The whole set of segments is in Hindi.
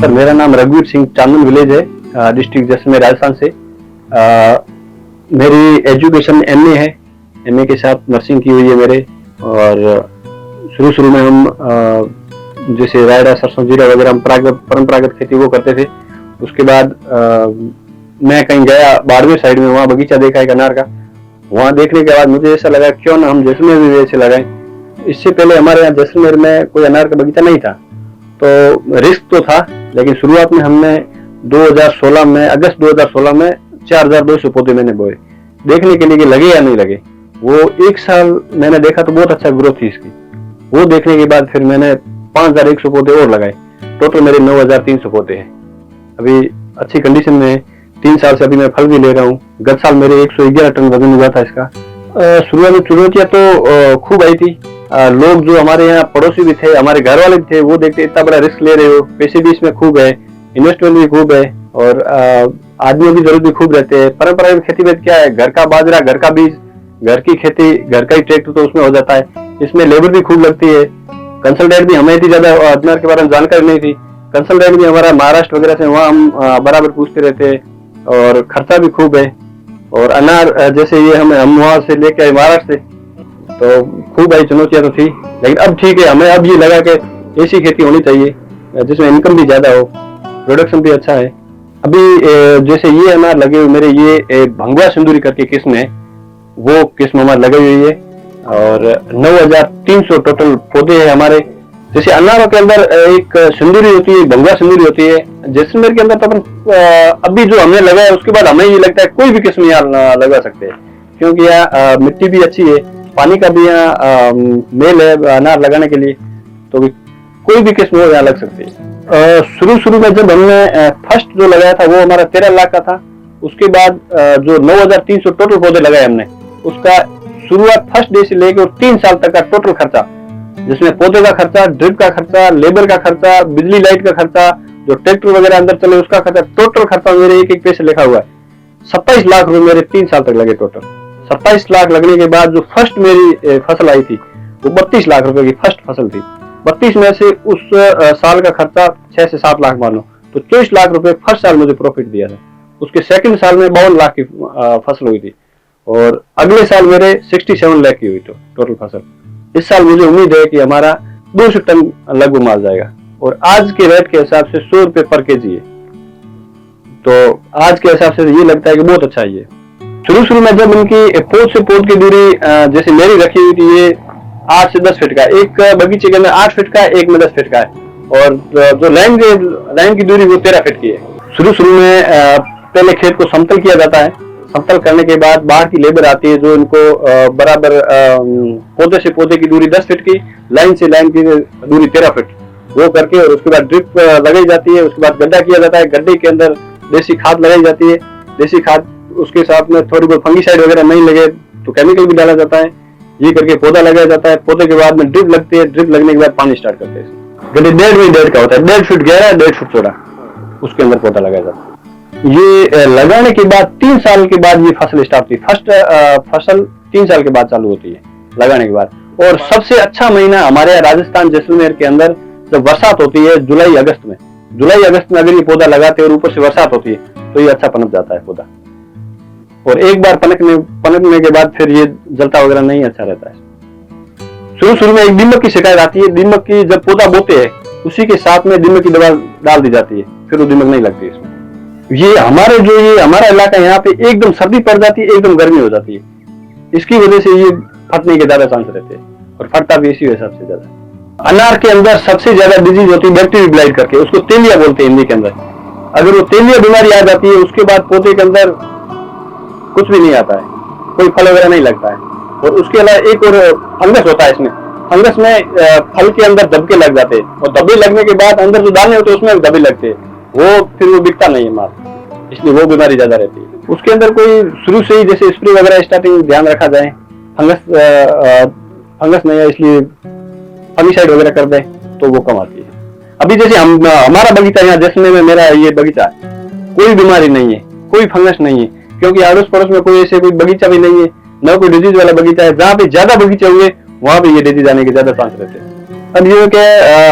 सर, मेरा नाम रघुवीर सिंह, चांदन विलेज है, डिस्ट्रिक्ट जैसलमेर, राजस्थान से। मेरी एजुकेशन एमए है। एमए के साथ नर्सिंग की हुई है मेरे। और शुरू में हम जैसे रायडा, सरसों, जीरा वगैरह हम परंपरागत खेती वो करते थे। उसके बाद मैं कहीं गया बाड़मेर साइड में, वहाँ बगीचा देखा एक अनार का। वहाँ देखने के बाद मुझे ऐसा लगा क्यों ना हम जैसलमेर भी वैसे लगाएं। इससे पहले हमारे यहाँ जैसलमेर में कोई अनार का बगीचा नहीं था, तो रिस्क तो था, लेकिन शुरुआत में हमने 2016 में, अगस्त 2016 में 4200 पौधे मैंने बोए, देखने के लिए कि लगे या नहीं लगे। वो एक साल मैंने देखा तो बहुत अच्छा ग्रोथ थी इसकी। वो देखने के बाद फिर मैंने 5100 पौधे और लगाए। टोटल मेरे 9300 पौधे हैं। अभी अच्छी कंडीशन में है। 3 साल से अभी मैं फल भी ले रहा हूँ। गत साल मेरे 111 टन वजन हुआ था इसका। शुरुआत में चुनौतियां तो खूब आई थी। लोग जो हमारे यहाँ पड़ोसी भी थे, हमारे घर वाले भी थे, वो देखते इतना बड़ा रिस्क ले रहे हो, पैसे भी इसमें खूब है, इन्वेस्टमेंट भी खूब है, और आदमियों की जरूरत भी खूब रहते हैं। परंपरागत खेती में क्या है, घर का बाजरा, घर का बीज, घर की खेती, घर का ही ट्रैक्टर तो उसमें हो जाता है। इसमें लेबर भी खूब लगती है। कंसल्टेंट भी हमें इतनी ज्यादा अजमेर के बारे में जानकारी नहीं थी। कंसल्टेंट भी हमारा महाराष्ट्र वगैरह से, वहाँ हम बराबर पूछते रहते हैं, और खर्चा भी खूब है। और अनार जैसे ये हम वहाँ से लेके आए महाराष्ट्र से, तो खूब आई चुनौतियां तो थी, लेकिन अब ठीक है। हमें अब ये लगा कि ऐसी खेती होनी चाहिए जिसमें इनकम भी ज्यादा हो, प्रोडक्शन भी अच्छा है। अभी जैसे ये अनार लगे हुए मेरे, ये भंगवा सिंदूरी करके किस्म है, वो किस्म हमारे लगी हुई है। और 9300 टोटल पौधे हैं हमारे। जैसे अनारों के अंदर एक सिंदूरी होती है, भंगवा सिंदूरी होती है। जैसलमेर के अंदर तो अपन अभी जो हमने लगाया उसके बाद हमें ये लगता है कोई भी किस्म यहाँ लगा सकते हैं, क्योंकि यहाँ मिट्टी भी अच्छी है, पानी का भी यहाँ मेल है अनार लगाने के लिए, तो कोई भी किस्म यहाँ लग सकती है। शुरू में जब हमने फर्स्ट जो लगाया था वो हमारा 13 लाख का था। उसके बाद जो 9300 टोटल पौधे लगाए हमने, उसका शुरुआत फर्स्ट डे से लेकर 3 साल तक का टोटल खर्चा, जिसमें पौधे का खर्चा, ड्रिप का खर्चा, लेबर का खर्चा, बिजली लाइट का खर्चा, जो ट्रैक्टर वगैरह अंदर चले उसका खर्चा, टोटल खर्चा मेरे एक पैसे लिखा हुआ है। 27 लाख रुपए मेरे 3 साल तक लगे टोटल। 27 लाख लगने के बाद जो फर्स्ट मेरी फसल आई थी वो 32 लाख रुपए की फर्स्ट फसल थी। 32 में से उस साल का खर्चा 6 से 7 लाख मानो, तो 24 लाख रुपए फर्स्ट साल मुझे प्रॉफिट दिया था। उसके सेकंड साल में 52 लाख की फसल हुई थी, और अगले साल मेरे 67 लाख की हुई तो टोटल फसल। इस साल मुझे उम्मीद है कि हमारा 200 टन लगभग माल जाएगा, और आज के रेट के हिसाब से 100 रुपए पर केजी है, तो आज के हिसाब से ये लगता है कि बहुत अच्छा है ये। शुरू में जब इनकी पोद से पोद की दूरी जैसे मेरी रखी हुई थी, ये 8 से 10 फीट का, एक बगीचे के अंदर 8 फीट का है, एक में 10 फीट का है, और जो लाइन की दूरी वो 13 फीट की है। शुरू में पहले खेत को समतल किया जाता है। समतल करने के बाद बाहर की लेबर आती है जो इनको बराबर पौधे से पौधे की दूरी 10 फीट की, लाइन से लाइन की दूरी 13 फीट वो करके, और उसके बाद ड्रिप लगाई जाती है। उसके बाद गड्ढा किया जाता है, गड्ढे के अंदर देसी खाद लगाई जाती है। देसी खाद उसके साथ में थोड़ी बहुत फंगीसाइड वगैरह नहीं लगे तो केमिकल भी डाला जाता है। ये करके पौधा लगाया जाता है। पौधे के बाद में ड्रिप लगती है। ड्रिप लगने के बाद पानी स्टार्ट करते हैं। गड्ढे 1.5 का होता है, 1.5 फीट गहरा, 1.5 फीट चौड़ा, उसके अंदर पौधा लगाया जाता है। ये लगाने के बाद 3 साल के बाद ये फसल स्टार्ट होती है। फर्स्ट फसल 3 साल के बाद चालू होती है लगाने के बाद। और सबसे अच्छा महीना हमारे यहाँ राजस्थान जैसलमेर के अंदर जब बरसात होती है, जुलाई अगस्त में। जुलाई अगस्त में अगर ये पौधा लगाते हैं और ऊपर से बरसात होती है तो ये अच्छा पनप जाता है पौधा। और एक बार पनपने के बाद फिर ये जलता वगैरह नहीं अच्छा रहता है। शुरू में एक दीमक की शिकायत आती है। दीमक की जब पौधा बोते हैं उसी के साथ में दीमक की दवा डाल दी जाती है, फिर वो दीमक नहीं लगती इसमें। ये हमारा इलाका यहाँ पे एकदम सर्दी पड़ जाती है, एकदम गर्मी हो जाती है। इसकी वजह से ये फटने के ज्यादा चांस रहते हैं, और फटता भी इसी वजह सबसे ज्यादा। अनार के अंदर सबसे ज्यादा डिजीज होती है बैक्टीरियल ब्लाइट करके, उसको तेलिया बोलते हैं हिंदी के अंदर। अगर वो तेलिया बीमारी आ जाती है उसके बाद पौधे के अंदर कुछ भी नहीं आता है, कोई फल वगैरह नहीं लगता है। और उसके अलावा एक और फंगस होता है इसमें। फंगस में फल के अंदर धब्बे लग जाते हैं, और धब्बे लगने के बाद अंदर जो दाने होते हैं उसमें धब्बे लगते हैं, फिर वो बिकता नहीं है माल, इसलिए वो बीमारी ज्यादा रहती है। उसके अंदर कोई शुरू से ही जैसे स्प्रे वगैरह स्टार्टिंग ध्यान रखा जाए, फंगस नहीं है इसलिए फंगीसाइड वगैरह कर दे तो वो कम आती है। अभी जैसे हमारा बगीचा यहाँ जैसलमेर में मेरा ये बगीचा है, कोई बीमारी नहीं है, कोई फंगस नहीं है, क्योंकि अड़ोस पड़ोस में कोई ऐसे कोई बगीचा भी नहीं है, न कोई डिजीज वाला बगीचा है। जहाँ पे ज्यादा बगीचे होंगे वहां पे ये डिजीज आने के ज्यादा चांस रहते हैं। अब ये कि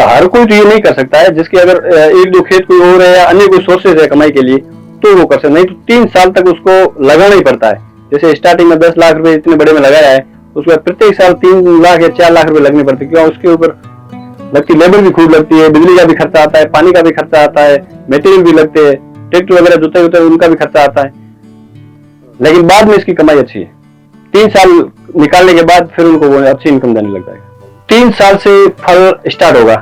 हर कोई तो ये नहीं कर सकता है, जिसके अगर एक दो खेत कोई और है या अन्य कोई सोर्सेज है कमाई के लिए तो वो कर सकता, नहीं तो 3 साल तक उसको लगाना ही पड़ता है। जैसे स्टार्टिंग में 10 लाख रुपए इतने बड़े में लगाया है, उसके बाद प्रत्येक साल 3 लाख या 4 लाख रुपए लगने पड़ते, क्यों उसके ऊपर लगती लेबर भी खूब लगती है, बिजली का भी खर्चा आता है, पानी का भी खर्चा आता है, मटेरियल भी लगते हैं, ट्रैक्टर वगैरह जोते होते हैं उनका भी खर्चा आता है। लेकिन बाद में इसकी कमाई अच्छी है। 3 साल निकालने के बाद फिर उनको वो अच्छी इनकम देने लग जाएगा। 3 साल से फल स्टार्ट होगा।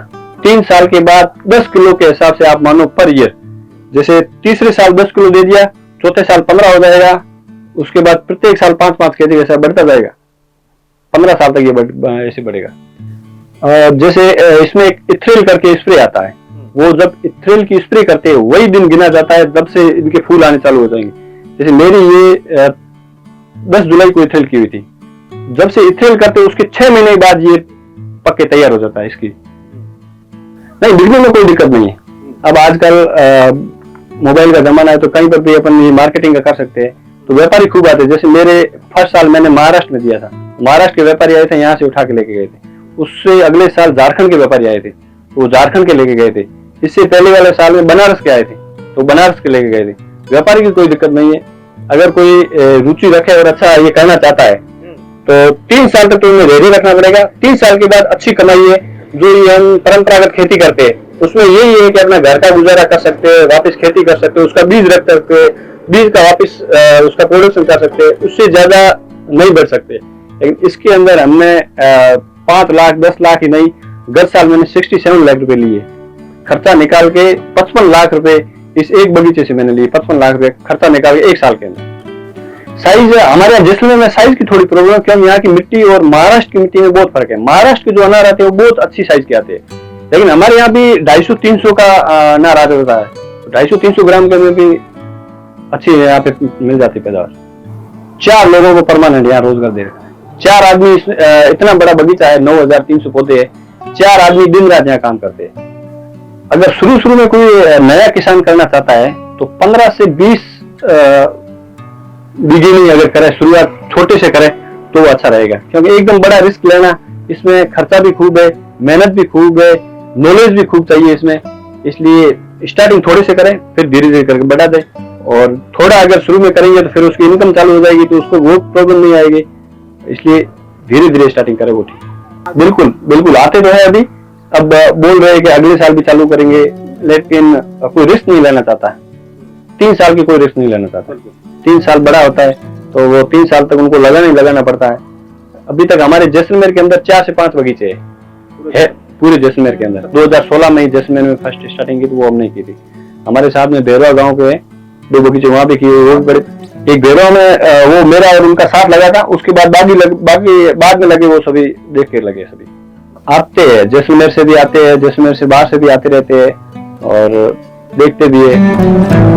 3 साल के बाद 10 किलो के हिसाब से आप मानो पर ईयर, जैसे तीसरे साल 10 किलो दे दिया, चौथे साल 15 हो जाएगा, उसके बाद प्रत्येक साल 5-5 केजी ऐसा बढ़ता जाएगा। 15 साल तक ये ऐसे बढ़ेगा। जैसे इसमें एक इथ्रिल करके स्प्रे आता है, वो जब इथ्रिल की स्प्रे करते हैं वही दिन गिना जाता है जब से इनके फूल आने चालू हो जाएंगे। जैसे मेरी ये 10 जुलाई को इथ्रिल की हुई थी, जब से इथ्रिल करते उसके 6 महीने बाद ये पक्के तैयार हो जाता है। इसकी नहीं, बिकने में कोई दिक्कत नहीं है। अब आजकल मोबाइल का जमाना है तो कहीं पर भी अपन ये मार्केटिंग कर सकते हैं, तो व्यापारी खूब आते हैं। जैसे मेरे फर्स्ट साल मैंने महाराष्ट्र में दिया था, महाराष्ट्र के व्यापारी आए थे, यहाँ से उठा के लेके गए थे। उससे अगले साल झारखंड के व्यापारी आए थे, वो झारखंड के लेके गए थे। इससे पहले वाले साल में बनारस के आए थे, तो बनारस के लेके गए थे। व्यापारी की कोई दिक्कत नहीं है, अगर कोई रुचि रखे और अच्छा ये करना चाहता है तो 3 साल तक तो उन्हें रेडी रखना पड़ेगा। 3 साल के बाद अच्छी कमाई है। जो ये हम परंपरागत खेती करते हैं उसमें यही है कि अपना घर का गुजारा कर सकते हैं, वापस खेती कर सकते हैं, उसका बीज रख सकते हैं, बीज का वापस उसका प्रोडक्शन कर सकते हैं, उससे ज्यादा नहीं बढ़ सकते। लेकिन इसके अंदर हमने 5 लाख 10 लाख ही नहीं, गत साल मैंने 67 लाख रुपए लिए खर्चा निकाल के। 55 लाख रुपए इस एक बगीचे से मैंने लिए, 55 लाख रुपए खर्चा निकाल के 1 साल के अंदर। साइज हमारे यहाँ जैसलमेर में साइज की थोड़ी प्रॉब्लम है, क्योंकि यहाँ की मिट्टी और महाराष्ट्र की मिट्टी में बहुत फर्क है। महाराष्ट्र के जो अनार आते हैं वो बहुत अच्छी साइज के आते हैं, लेकिन हमारे यहाँ भी 250-300 का अनार आ जाता है, 250-300 ग्राम के में भी अच्छी यहाँ पे मिल जाती पैदावार। 4 लोगों को परमानेंट यहाँ रोजगार दे रखा है। 4 आदमी, इतना बड़ा बगीचा है, 9300 पौधे है, 4 आदमी दिन रात यहाँ काम करते हैं। अगर शुरू में कोई नया किसान करना चाहता है तो 15 से 20 बीघे में अगर करे, शुरुआत छोटे से करे तो वो अच्छा रहेगा, क्योंकि एकदम बड़ा रिस्क लेना, इसमें खर्चा भी खूब है, मेहनत भी खूब है, नॉलेज भी खूब चाहिए इसमें। इसलिए स्टार्टिंग थोड़े से करें, फिर धीरे धीरे करके बढ़ा दें। और थोड़ा अगर शुरू में करेंगे तो फिर उसकी इनकम चालू हो जाएगी, तो उसको वो प्रॉब्लम नहीं आएगी। इसलिए धीरे धीरे स्टार्टिंग करें, वो ठीक। बिल्कुल आते तो है अभी, अब बोल रहे हैं कि अगले साल भी चालू करेंगे, लेकिन कोई रिस्क नहीं लेना चाहता। 3 साल की कोई रिस्क नहीं लेना चाहता। 3 साल बड़ा होता है तो वो 3 साल तक उनको लगाना पड़ता है। अभी तक हमारे जैसलमेर के अंदर 4 से 5 बगीचे है पूरे जैसलमेर के अंदर। 2016 में जैसलमेर में फर्स्ट स्टार्टिंग की, तो वो हम नहीं की थी। हमारे साथ में बेरवा गांव के 2 बगीचे वहां भी किए, वो बड़े। एक बेरवा में वो मेरा और उनका साथ लगा था, उसके बाद बाकी बाद में लगे, वो सभी देख के लगे। सभी आते हैं, जैसलमेर से भी आते हैं, जैसलमेर से बाहर से भी आते रहते हैं और देखते भी है।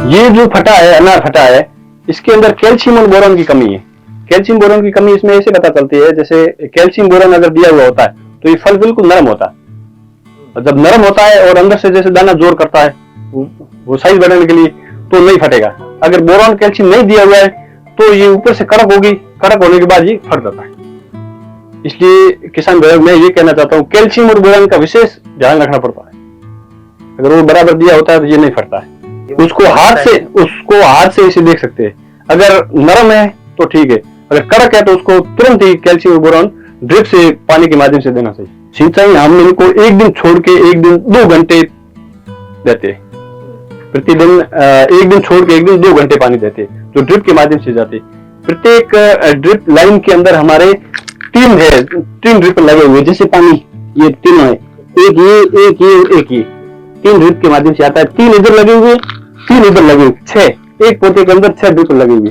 ये जो फटा है, अनार फटा है, इसके अंदर कैल्शियम और बोरॉन की कमी है। कैल्शियम बोरॉन की कमी इसमें ऐसे पता चलती है, जैसे कैल्शियम बोरॉन अगर दिया हुआ होता है तो ये फल बिल्कुल नरम होता है, और जब नरम होता है और अंदर से जैसे दाना जोर करता है वो साइज बढ़ाने के लिए, तो नहीं फटेगा। अगर बोरॉन कैल्शियम नहीं दिया हुआ है तो ये ऊपर से कड़क होगी, कड़क होने के बाद ये फट जाता है। इसलिए किसान भाइयों मैं ये कहना चाहता हूँ, कैल्शियम और बोरॉन का विशेष ध्यान रखना पड़ता है। अगर वो बराबर दिया होता है तो ये नहीं फटता है। उसको हाथ से इसे देख सकते हैं। अगर नरम है तो ठीक है, अगर कड़क है तो उसको तुरंत ही कैल्शियम बोरॉन ड्रिप से पानी के माध्यम से देना चाहिए। सिंचाई हम इनको एक दिन छोड़ के 2 घंटे देते हैं प्रतिदिन। एक दिन छोड़ के 2 घंटे पानी देते हैं, जो ड्रिप के माध्यम से जाते। प्रत्येक ड्रिप लाइन के अंदर हमारे 3 ड्रिप लगे हुए, जैसे पानी ये 3 है, एक ये 3 ड्रिप के माध्यम से आता है। 3 इधर लगे हुए, 3 इधर लगे हुए, 6। एक पोते के अंदर 6 ड्रिप लगे हुए।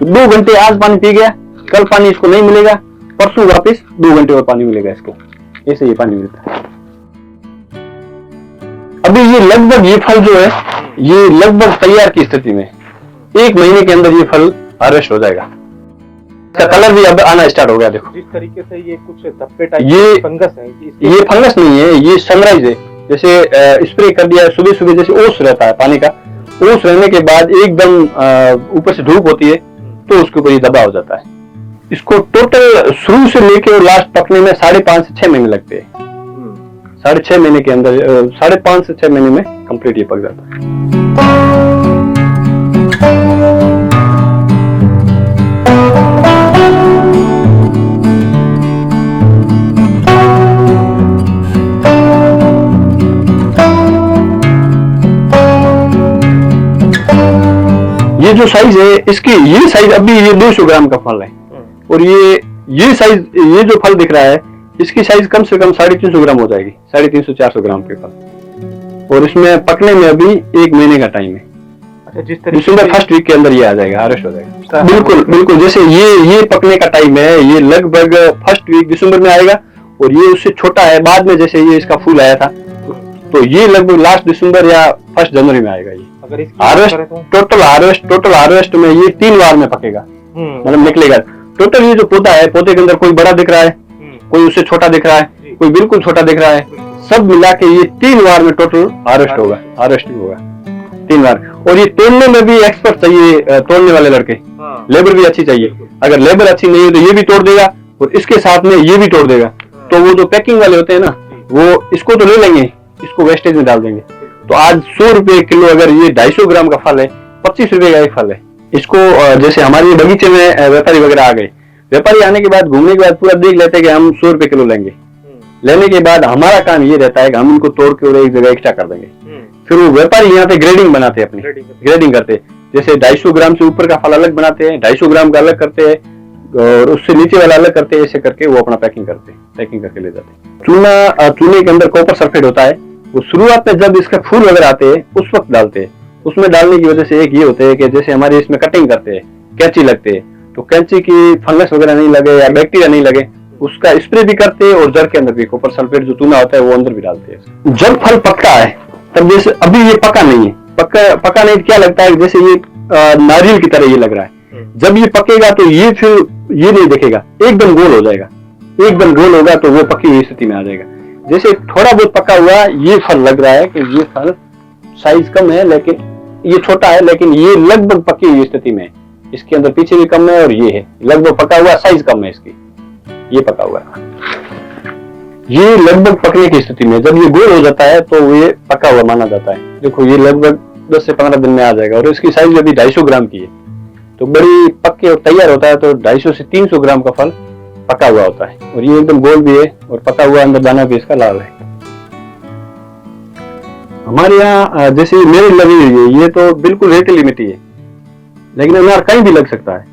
2 घंटे आज पानी पी गया, कल पानी इसको नहीं मिलेगा, परसों वापस 2 घंटे और पानी मिलेगा इसको। ऐसे ये पानी मिलता है। अभी ये फल जो है ये लगभग तैयार की स्थिति में, 1 महीने के अंदर ये फल हार्वेस्ट हो जाएगा। इसका कलर भी अब आना स्टार्ट हो गया। देखो जिस तरीके से ये कुछ धब्बे टाइप ये फंगस है, ये फंगस नहीं है, ये सनराइज है। जैसे स्प्रे कर दिया सुबह सुबह, जैसे ओस रहता है पानी का, ओस रहने के बाद एकदम ऊपर से धूप होती है तो उसके ऊपर ये दबा हो जाता है। इसको टोटल शुरू से लेके और लास्ट पकने में 5.5 से 6 महीने लगते हैं। 6.5 महीने के अंदर 5.5 से 6 महीने में कंप्लीट ये पक जाता है। ये जो साइज है इसकी, ये साइज अभी ये 200 ग्राम का फल है, और ये साइज, ये जो फल दिख रहा है इसकी साइज कम से कम 350 ग्राम हो जाएगी, 350-400 ग्राम के फल। और इसमें पकने में अभी 1 महीने का टाइम है। दिसंबर फर्स्ट वीक के अंदर ये आ जाएगा, हार्वेस्ट हो जाएगा। बिल्कुल बिल्कुल, जैसे ये पकने का टाइम है, ये लगभग फर्स्ट वीक दिसंबर में आएगा, और ये उससे छोटा है बाद में, जैसे ये इसका फूल आया था तो ये लगभग लास्ट दिसंबर या 1 जनवरी में आएगा। ये अगर हार्वेस्ट टोटल हार्वेस्ट में ये 3 बार में पकेगा, मतलब निकलेगा। टोटल ये जो पौधा है, पौधे के अंदर कोई बड़ा दिख रहा है, कोई उससे छोटा दिख रहा है, कोई बिल्कुल छोटा दिख रहा है, सब मिला के ये 3 बार में टोटल हार्वेस्ट होगा, हार्वेस्टिंग होगा 3 बार। और ये तोड़ने में भी एक्सपर्ट चाहिए, तोड़ने वाले लड़के, लेबर भी अच्छी चाहिए। अगर लेबर अच्छी नहीं है तो ये भी तोड़ देगा और इसके साथ में ये भी तोड़ देगा। तो वो जो पैकिंग वाले होते हैं ना, वो इसको तो ले लेंगे, इसको वेस्टेज में डाल देंगे। तो आज 100 रुपए किलो, अगर ये 250 ग्राम का फल है, 25 रुपए का एक फल है। इसको जैसे हमारे बगीचे में व्यापारी वगैरह आ गए, व्यापारी आने के बाद, घूमने के बाद पूरा देख लेते हैं कि हम 100 रुपए किलो लेंगे। लेने के बाद हमारा काम ये रहता है कि हम इनको तोड़ के और एक जगह एक्स्ट्रा कर देंगे। फिर वो व्यापारी यहाँ पे ग्रेडिंग बनाते हैं, अपनी ग्रेडिंग करते हैं। जैसे 250 ग्राम से ऊपर का फल अलग बनाते हैं, 250 ग्राम का अलग करते हैं, और उससे नीचे वाला अलग करते हैं। ऐसे करके वो अपना पैकिंग करते हैं, पैकिंग करके ले जाते हैं। चूने के अंदर कॉपर सल्फेट होता है, वो शुरुआत में जब इसके फूल वगैरह आते हैं उस वक्त डालते हैं। उसमें डालने की वजह से एक ये होता है कि जैसे हमारे इसमें कटिंग करते हैं, कैंची लगते हैं, तो कैंची की फंगस वगैरह नहीं लगे या बैक्टीरिया नहीं लगे, उसका स्प्रे भी करते हैं। और जड़ के अंदर भी कॉपर सल्फेट जो चूना होता है वो अंदर भी डालते हैं। जब फल पकता है तब, जैसे अभी ये पका नहीं है, पका नहीं, क्या लगता है जैसे ये नारियल की तरह ये लग रहा है। जब ये पकेगा तो ये फिर ये नहीं दिखेगा, एकदम गोल हो जाएगा, एकदम गोल होगा तो वो पकी हुई स्थिति में आ जाएगा। जैसे थोड़ा बहुत पका हुआ ये फल लग रहा है कि ये फल साइज कम है, लेकिन ये छोटा है, लेकिन ये लगभग पकी हुई स्थिति में है। इसके अंदर पीछे भी कम है और ये है लगभग पका हुआ, साइज कम है इसकी, ये पका हुआ है। ये लगभग पकने की स्थिति में, जब ये गोल हो जाता है तो ये पका हुआ माना जाता है। देखो ये लगभग 10 से 15 दिन में आ जाएगा। और इसकी साइज यदि 250 ग्राम की है तो बड़ी पक्के और तैयार होता है तो 250 से 300 ग्राम का फल पका हुआ होता है। और ये एकदम गोल भी है और पका हुआ, अंदर दाना भी इसका लाल है। हमारे यहाँ जैसे मेरे लगी हुई है, ये तो बिल्कुल रेतीली मिट्टी है, लेकिन अनार कहीं भी लग सकता है,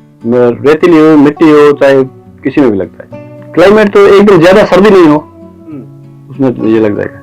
रेतीली हो, मिट्टी हो, चाहे किसी में भी लगता है। क्लाइमेट तो एकदम ज्यादा सर्दी नहीं हो उसमें ये लग जाएगा।